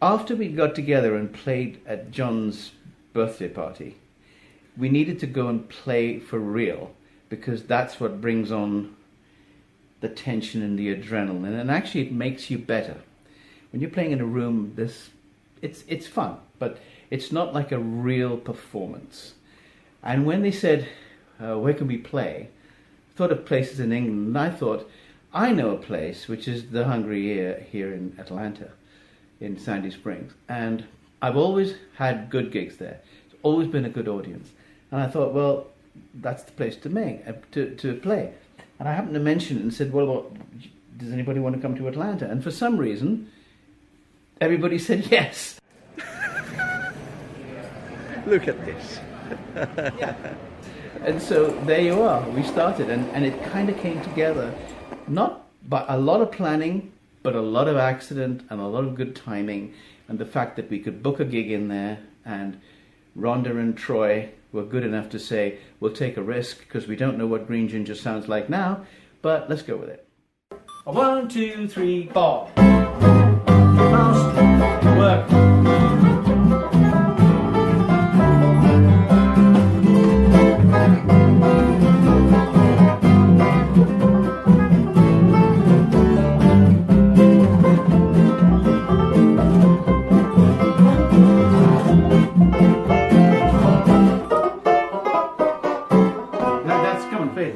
after we got together and played at John's birthday party, we needed to go and play for real, because that's what brings on the tension and the adrenaline, and actually it makes you better. When you're playing in a room, it's fun, but it's not like a real performance. And when they said, where can we play? I thought of places in England, and I thought, I know a place, which is the Hungry Ear here in Atlanta, in Sandy Springs. And I've always had good gigs there. It's always been a good audience. And I thought, well, that's the place to play. And I happened to mention it and said, well, does anybody want to come to Atlanta? And for some reason, everybody said yes. Look at this. Yeah. And so there you are. We started, and it kind of came together, not by a lot of planning, but a lot of accident and a lot of good timing, and the fact that we could book a gig in there, and Rhonda and Troy were good enough to say, we'll take a risk because we don't know what Green Ginger sounds like now, but let's go with it. 1, 2, 3, 4. Mouse, work.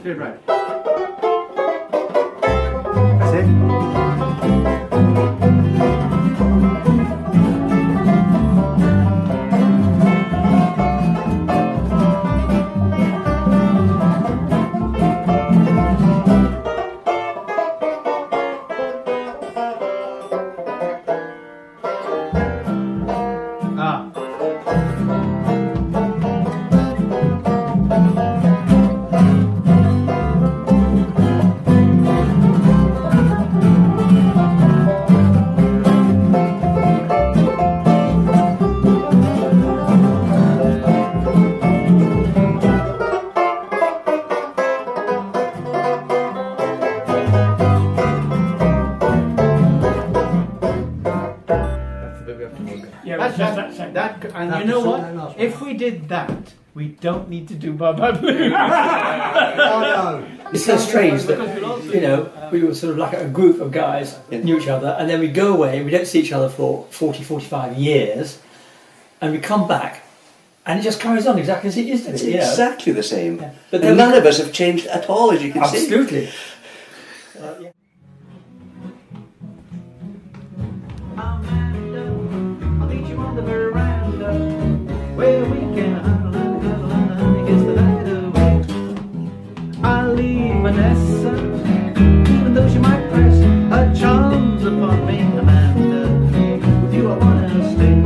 Good, right. That's it. And you know what? If we did that, we don't need to do Baba Blue. It's so strange that, you know, we were sort of like a group of guys knew each other, and then we go away, we don't see each other for 40, 45 years, and we come back, and it just carries on exactly as it is. It's exactly the same. Yeah. But none of us have changed at all, as you can see. Absolutely. Yeah. I'll meet you on the veranda where we can huddle and against the night away. I'll leave Vanessa, even though she might press her charms upon me, Amanda. With you I wanna stay.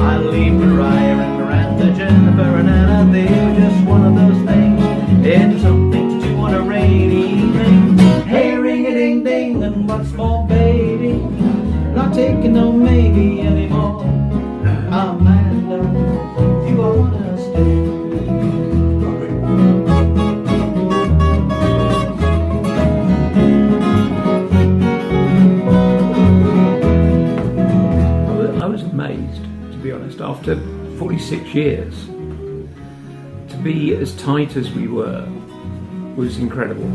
I'll leave Mariah and Miranda, Jennifer and Anna. They were just one of those things. It's something to do on a rainy evening. Hey, ring-a-ding-ding, and what's more, baby? Not taking no maybe anymore. Amanda, you all wanna stay. I was amazed, to be honest, after 46 years, to be as tight as we were was incredible.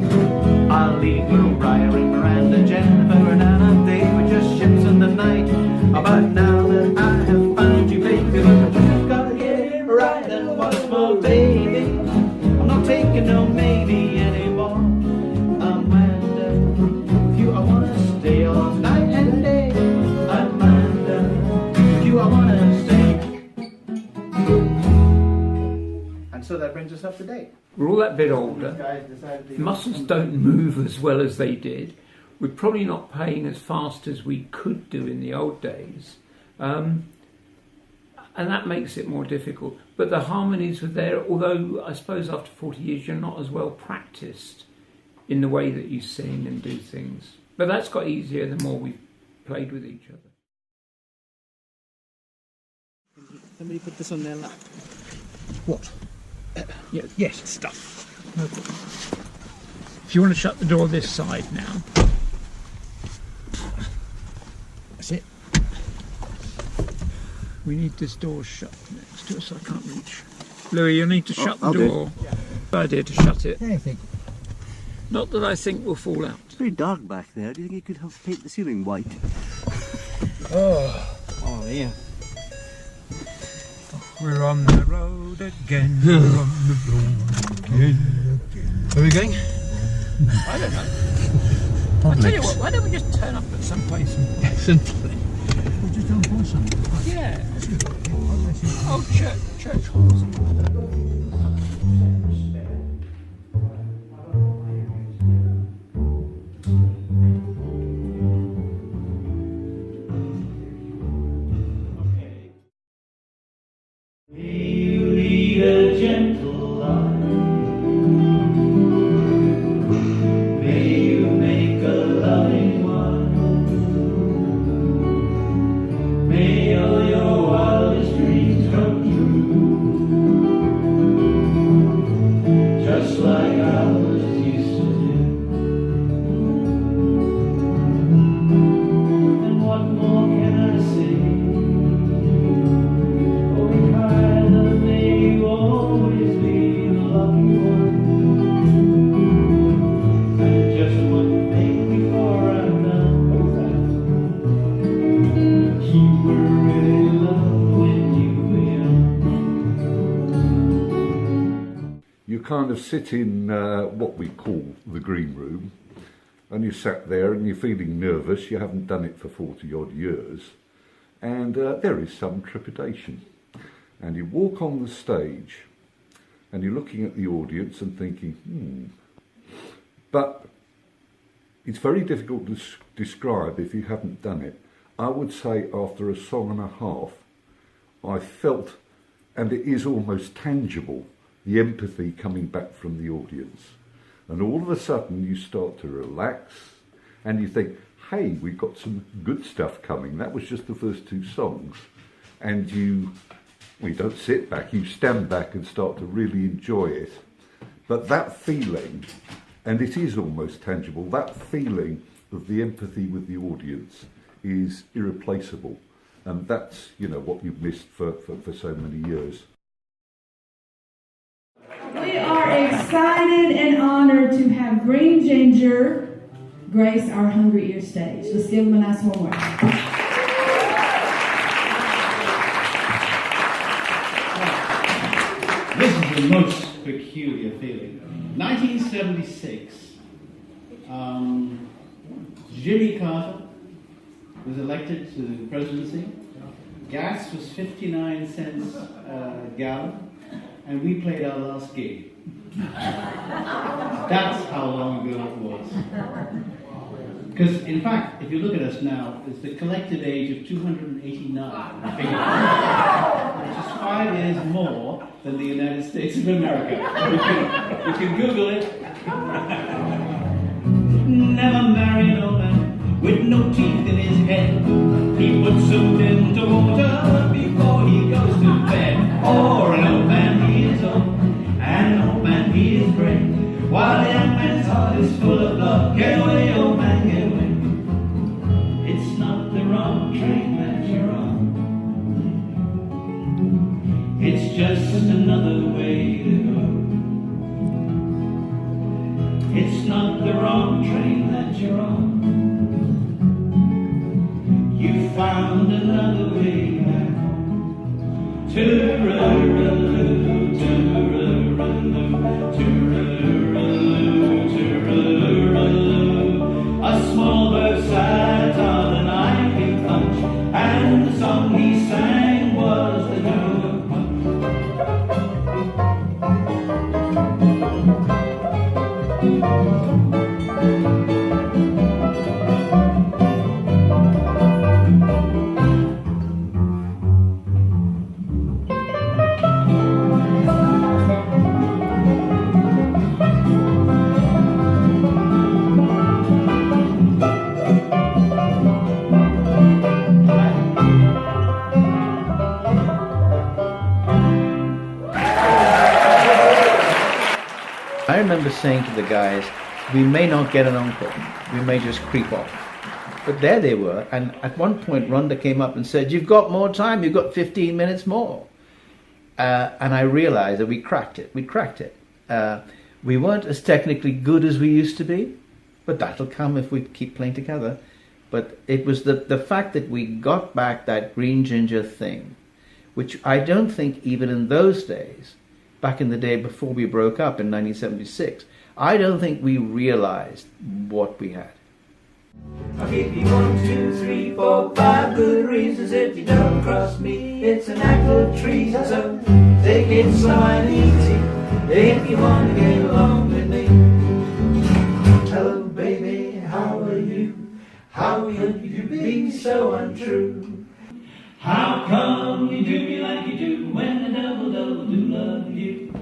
I'll leave Mariah and Miranda, Jennifer and Anna. They were just ships in the night. But now that I have found you, baby, I just gotta get right. And what's more, baby, I'm not taking no maybe anymore. Amanda, with you I wanna stay all night and day. Amanda, with you I wanna stay. And so that brings us up to date. We're all that bit older. Muscles don't move as well as they did. We're probably not playing as fast as we could do in the old days. And that makes it more difficult. But the harmonies were there, although I suppose after 40 years you're not as well practiced in the way that you sing and do things. But that's got easier the more we've played with each other. Somebody put this on their lap. What? Yes, stuff. No problem. If you want to shut the door this side now. That's it. We need this door shut next to us, so I can't reach. Louis, you need to shut the door. Good idea to shut it. I think. Not that I think we'll fall out. It's very dark back there. Do you think you could have paint the ceiling white? Oh, yeah. We're on the road again. We're on the road again. Where are we going? I don't know. I'll tell you what, why don't we just turn up at some place and... Simply. We're just on Bossum. Yeah. Oh, church halls. You kind of sit in what we call the green room, and you sat there and you're feeling nervous. You haven't done it for 40 odd years, and there is some trepidation. And you walk on the stage and you're looking at the audience and thinking, But it's very difficult to describe if you haven't done it. I would say after a song and a half, I felt, and it is almost tangible, the empathy coming back from the audience. And all of a sudden you start to relax and you think, hey, we've got some good stuff coming. That was just the first two songs. And you don't sit back, you stand back and start to really enjoy it. But that feeling, and it is almost tangible, that feeling of the empathy with the audience is irreplaceable. And that's, what you've missed for so many years. We are excited and honored to have Green Ginger grace our Hungry Ear stage. Let's give them a nice warm welcome. This is the most peculiar feeling. 1976, Jimmy Carter was elected to the presidency. Gas was 59 cents a gallon. And we played our last gig. That's how long ago it was. Because, in fact, if you look at us now, it's the collective age of 289, which is 5 years more than the United States of America. You can Google it. Never marry an old man with no teeth in his head. He puts them into water before he goes to bed. Or an old man, he is old, and an old man, he is grey. While the young man's heart is full of love. Get away, old man, get away. It's not the wrong train that you're on. It's just another way to go. It's not the wrong train that you're on. You found another way back home. Tooraloo, tooraloo, tooraloo, tooraloo. A small bird sat on an ivy bunch, and the song he sang was the Dover Punch. I remember saying to the guys, we may not get an encore, we may just creep off. But there they were, and at one point Rhonda came up and said, "You've got more time, you've got 15 minutes more." And I realized that we cracked it. We weren't as technically good as we used to be, but that'll come if we keep playing together. But it was the fact that we got back that Green Ginger thing, which I don't think even in those days, back in the day before we broke up in 1976, I don't think we realized what we had. I'll give you 1, 2, 3, 4, 5 good reasons. If you don't cross me, it's an act of treason. So take it slow and easy if you want to get along with me. Hello baby, how are you? How could you be so untrue? How come you do me like you do when I double do love you?